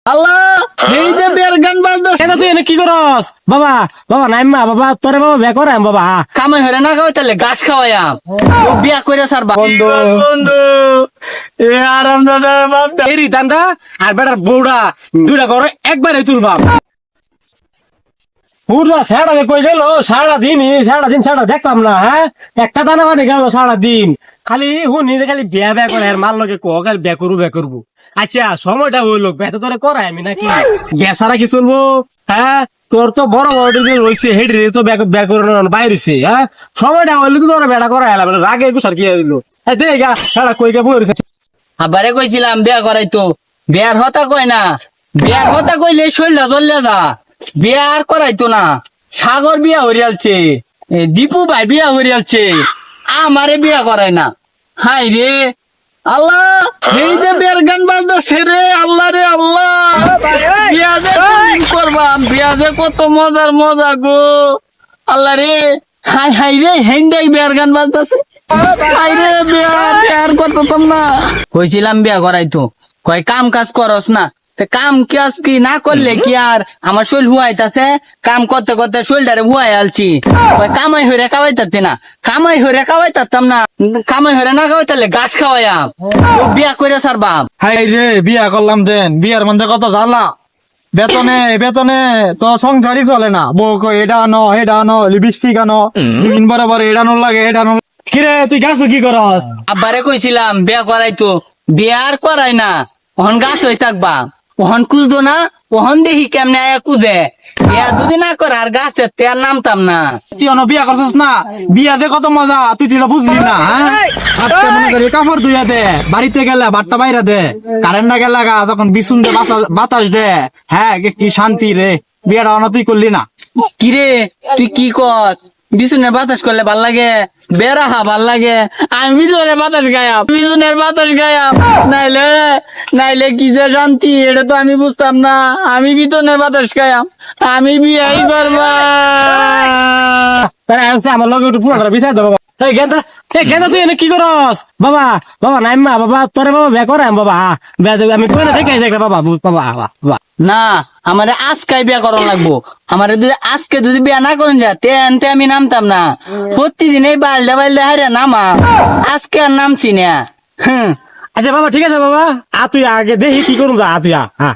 আল্লাহ এই যে বিয়ার গান বাজতো এটা তুই এনে কি করস বাবা বাবা নাইমা বাবা তোরে বাবা বে করে বাবা কামাই হরে না খাওয়াই তাহলে গাছ খাওয়াইয়াম বিয়া করে স্যার বন্ধু বন্ধু এ আরাম দাদার বাপ এই রিতানটা আর বেটার বউড়া দুইটা করে একবারে তুলবা পুরা সারা কই গেল সারাদিন দেখলাম না হ্যাঁ একটা দানা মানে গেল সারাদিন খালি হুনি যে খালি বিয়া বিয়া করে আর মার লগে কাল বিয়া করবো আচ্ছা সময়টা হইল বেটা তোরে করাই আমি নাকি বিয়া ছাড়া কি চলবো হ্যাঁ তোর তো বড় বড় রয়েছে হেড রে তো বিয়া করে বাইরেছে হ্যাঁ সময়টা হইলো তো তোর বেটা করাই এলাম রাগে গুছার কি হইলো দে গা সারা কই গে বইছে আবারে কইছিলাম বিয়া করাইতো বিয়ার হতা কয় না বিয়ার হতা কইলে শৈলা জ্বললে যা বিয়া আর করাইতো না সাগর বিয়া হরিয়ালছে দীপু ভাই বিয়া হরিয়ালছে আমারে বিয়া করায় না হাই রে আল্লাহ এই যে বিয়ার গান বাজছে রে আল্লাহ রে আল্লাহ বিয়া যে কোনদিন করবাম বিয়া যে কত মজার মজা গো আল্লাহ রে হাই হাই রে হেন্দাই বিয়ার গান বাজতেছে হাই রে বিয়ার কত তোম না কইছিলাম বিয়া করাইতো কয় কাম কাজ করস না কাম কাজ কি না করলে কি আর আমার শৈল হুয়াইতাছে কাম করতে করতে শৈলটারে হুয়াই আলছি কামাই হইরে খাওয়াইতাতে না কামাই হইরে খাওয়াইতাম না কামাই হইরে না খাওয়াইতালে গাছ খাওয়াইয়াম বিয়া করে স্যার বাপ হাই রে বিয়া করলাম দেন বিয়ার মধ্যে কত জ্বালা বেতনে তো সংসারই চলে না বউ কই এটা আনো লিপস্টিক আনো দিন বরাবর এটা আনো লাগে এটা আনো কিরে তুই গাছ কি করস আব্বারে কইছিলাম বিয়া করাইতো বিয়া আর করাই না ওহন গাছ হই থাকবা ওহন কুজতো না ওহন দেখি কেমনে আয়া কুজে বিয়া যদি না করে আর গাছে তেয়ার নামতাম না তুই অন বিয়া করছিস না বিয়া যে কত মজা তুই তুই বুঝলি না হ্যাঁ আজকে মনে করি কাপড় ধুইয়া দে বাড়িতে গেলে বাট্টা বাইরা দে কারেন্ট গেলে গা তখন বিছুন দে বাতাস দে হ্যাঁ কি শান্তি রে বিয়াটা অন তুই করলি না কিরে তুই কি কর বিছুনের বাতাস করলে ভাল লাগে বেড়া ভাল লাগে আমি বিছুনের বাতাস গায়াম নাইলে কি যে শান্তি এটা তো আমি বুঝতাম না আমি বিছুনের বাতাস গায়াম আমি বিয়াই করবা আমার লগে একটু পুরোটা বিচার দেবো এই গেন্দা তুই এনে কি করস বাবা বাবা নাইমা বাবা তোরে বাবা বে করে বাবা আমি কই না দেখে যাই বাবা বাবা না আমারে আজকে বিয়া করানো লাগবো আমারে যদি আজকে যদি বিয়া না করেন যা তেনতে আমি নামতাম না প্রতিদিন এই বাল্ডা হারে নামা আজকে আর নামছি না আচ্ছা বাবা ঠিক আছে বাবা তুই আগে দেখি কি করুন যা তুই হ্যাঁ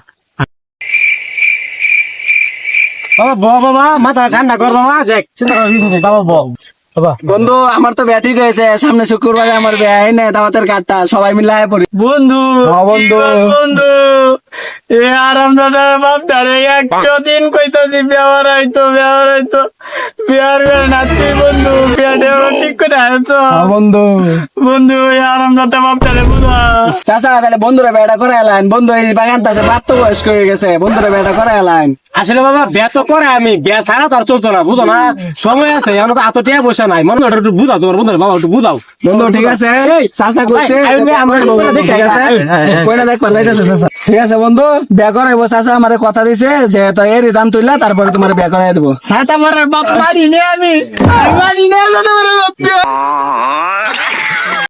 বাবা বাবা মাথা ঠান্ডা কর বাবা দেখ চিন্তা করবি বাবা বন্ধু আমার তো ব্যাটি হয়েছে সামনে শুক্রবারে আমার বিয়ে নেই দাওয়াতের কার্ডটা সবাই মিলে আয় পড়ি বন্ধু বন্ধু এ আরাম দাদার বাপ তারে 100 দিন কইতাছি বিয়ার আইতো বিয়ার করে নাচছি বন্ধু বিয়াটা ঠিক করে আছো বন্ধু এ আরাম দাদা বাপ তারে বুঝা চাচা তাহলে বন্ধুরা বেটা করে এলাইন বন্ধু এই বাগান আছে প্রাপ্ত বয়স করে গেছে বন্ধুরা বেটা করে এলাইন আসলে বাবা বিয়া তো করে আমি বিয়া ছাড়া তো আর চলতো না বুঝো না সময় আছে এখন তো এত টিয়া পয়সা নাই মনে একটু বুঝাও তোমার বন্ধু বাবা একটু বুঝাও বন্ধু ঠিক আছে চাচা কইছে ঠিক আছে কইনা দেখ পারলাইতেছে চাচা ঠিক আছে বন্ধু বিয়া করাইবো চাচা আমারে কথা দিছে যে তো এর দাম তুইলা তারপরে তোমার বিয়া করাই দেবো হ্যাঁ তোমার বাপ মারি নে আমি মারি নে